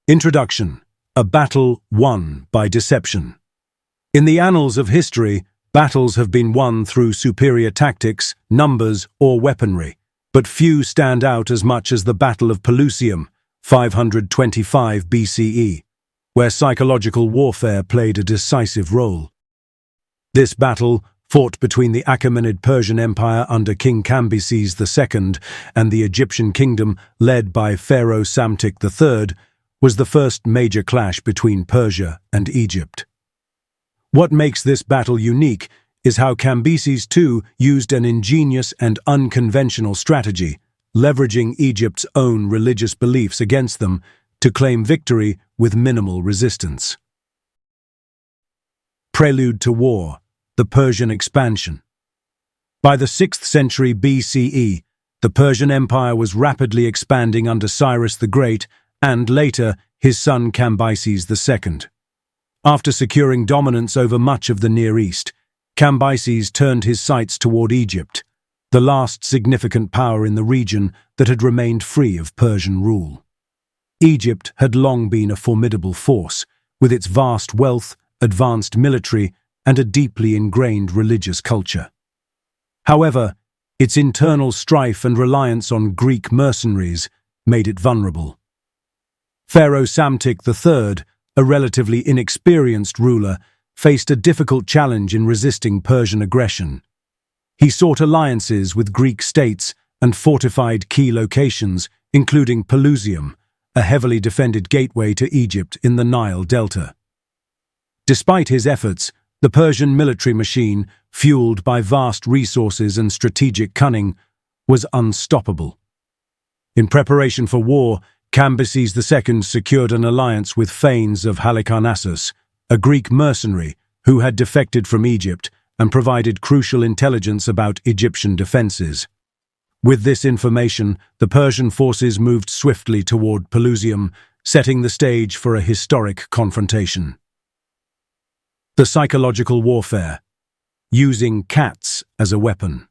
Introduction: A battle won by deception. In the annals of history, battles have been won through superior tactics, numbers, or weaponry, but few stand out as much as the Battle of Pelusium, 525 BCE, where psychological warfare played a decisive role. This battle, fought between the Achaemenid Persian Empire under King Cambyses II and the Egyptian kingdom led by Pharaoh Psamtik III, was the first major clash between Persia and Egypt. What makes this battle unique is how Cambyses II used an ingenious and unconventional strategy, leveraging Egypt's own religious beliefs against them to claim victory with minimal resistance. Prelude to War: The Persian Expansion. By the 6th century BCE, the Persian Empire was rapidly expanding under Cyrus the Great and, later, his son Cambyses II. After securing dominance over much of the Near East, Cambyses turned his sights toward Egypt, the last significant power in the region that had remained free of Persian rule. Egypt had long been a formidable force, with its vast wealth, advanced military, and a deeply ingrained religious culture. However, its internal strife and reliance on Greek mercenaries made it vulnerable. Pharaoh Psamtik III, a relatively inexperienced ruler, faced a difficult challenge in resisting Persian aggression. He sought alliances with Greek states and fortified key locations, including Pelusium, a heavily defended gateway to Egypt in the Nile Delta. Despite his efforts, the Persian military machine, fueled by vast resources and strategic cunning, was unstoppable. In preparation for war, Cambyses II secured an alliance with Phanes of Halicarnassus, a Greek mercenary who had defected from Egypt and provided crucial intelligence about Egyptian defenses. With this information, the Persian forces moved swiftly toward Pelusium, setting the stage for a historic confrontation. The psychological warfare: Using cats as a weapon.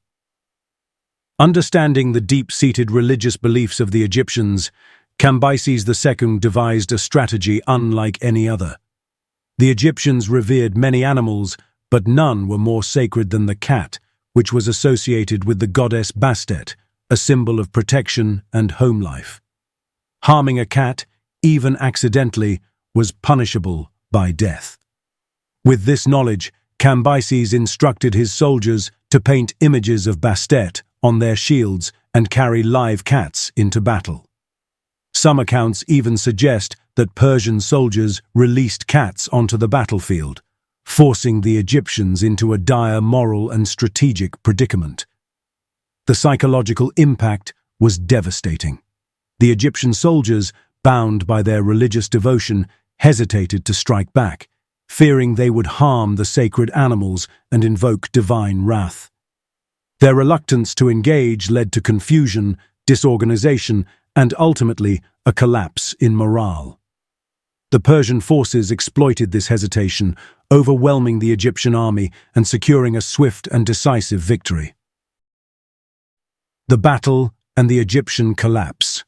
Understanding the deep-seated religious beliefs of the Egyptians, Cambyses II devised a strategy unlike any other. The Egyptians revered many animals, but none were more sacred than the cat, which was associated with the goddess Bastet, a symbol of protection and home life. Harming a cat, even accidentally, was punishable by death. With this knowledge, Cambyses instructed his soldiers to paint images of Bastet on their shields and carry live cats into battle. Some accounts even suggest that Persian soldiers released cats onto the battlefield, forcing the Egyptians into a dire moral and strategic predicament. The psychological impact was devastating. The Egyptian soldiers, bound by their religious devotion, hesitated to strike back, fearing they would harm the sacred animals and invoke divine wrath. Their reluctance to engage led to confusion, disorganization, and ultimately a collapse in morale. The Persian forces exploited this hesitation, overwhelming the Egyptian army and securing a swift and decisive victory. The battle and the Egyptian collapse.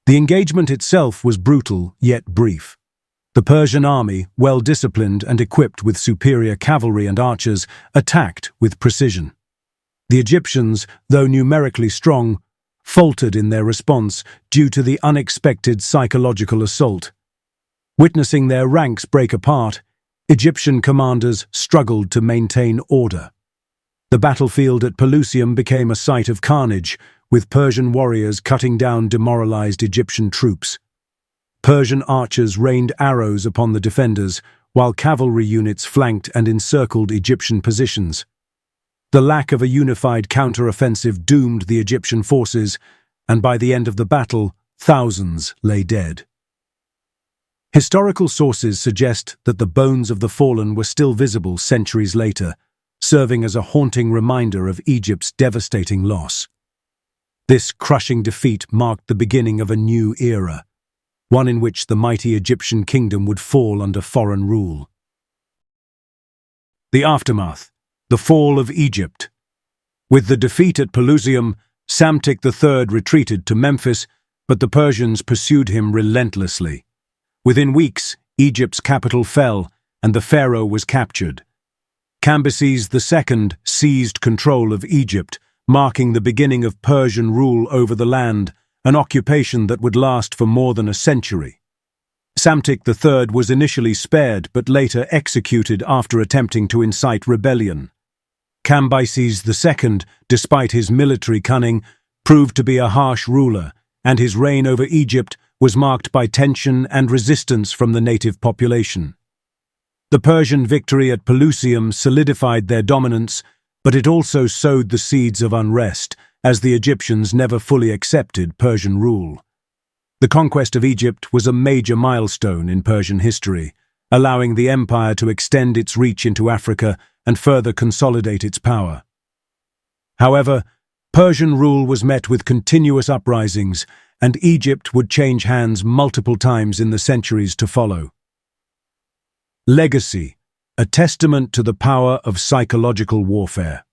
The engagement itself was brutal yet brief. The Persian army, well-disciplined and equipped with superior cavalry and archers, attacked with precision. The Egyptians, though numerically strong, faltered in their response due to the unexpected psychological assault. Witnessing their ranks break apart, Egyptian commanders struggled to maintain order. The battlefield at Pelusium became a site of carnage, with Persian warriors cutting down demoralized Egyptian troops. Persian archers rained arrows upon the defenders, while cavalry units flanked and encircled Egyptian positions. The lack of a unified counter-offensive doomed the Egyptian forces, and by the end of the battle, thousands lay dead. Historical sources suggest that the bones of the fallen were still visible centuries later, serving as a haunting reminder of Egypt's devastating loss. This crushing defeat marked the beginning of a new era, one in which the mighty Egyptian kingdom would fall under foreign rule. The aftermath: the fall of Egypt. With the defeat at Pelusium, Psamtik III retreated to Memphis, but the Persians pursued him relentlessly. Within weeks, Egypt's capital fell, and the pharaoh was captured. Cambyses II seized control of Egypt, marking the beginning of Persian rule over the land, an occupation that would last for more than a century. Psamtik III was initially spared but later executed after attempting to incite rebellion. Cambyses II, despite his military cunning, proved to be a harsh ruler, and his reign over Egypt was marked by tension and resistance from the native population. The Persian victory at Pelusium solidified their dominance, but it also sowed the seeds of unrest, as the Egyptians never fully accepted Persian rule. The conquest of Egypt was a major milestone in Persian history, allowing the empire to extend its reach into Africa and further consolidate its power. However, Persian rule was met with continuous uprisings, and Egypt would change hands multiple times in the centuries to follow. Legacy, a testament to the power of psychological warfare.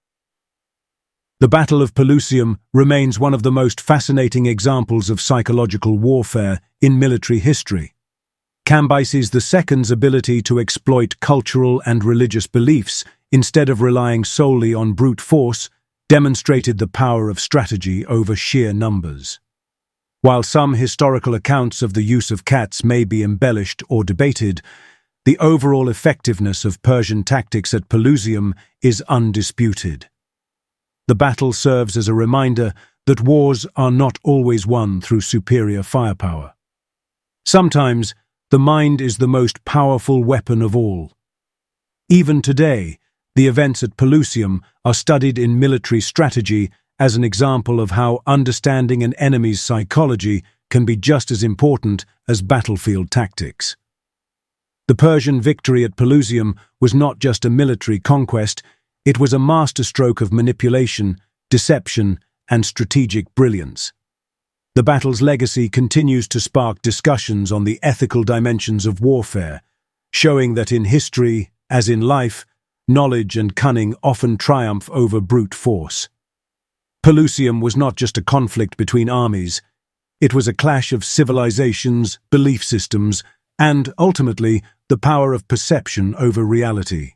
The Battle of Pelusium remains one of the most fascinating examples of psychological warfare in military history. Cambyses II's ability to exploit cultural and religious beliefs instead of relying solely on brute force demonstrated the power of strategy over sheer numbers. While some historical accounts of the use of cats may be embellished or debated, the overall effectiveness of Persian tactics at Pelusium is undisputed. The battle serves as a reminder that wars are not always won through superior firepower. Sometimes, the mind is the most powerful weapon of all. Even today, the events at Pelusium are studied in military strategy as an example of how understanding an enemy's psychology can be just as important as battlefield tactics. The Persian victory at Pelusium was not just a military conquest, it was a masterstroke of manipulation, deception, and strategic brilliance. The battle's legacy continues to spark discussions on the ethical dimensions of warfare, showing that in history, as in life, knowledge and cunning often triumph over brute force. Pelusium was not just a conflict between armies, it was a clash of civilizations, belief systems, and, ultimately, the power of perception over reality.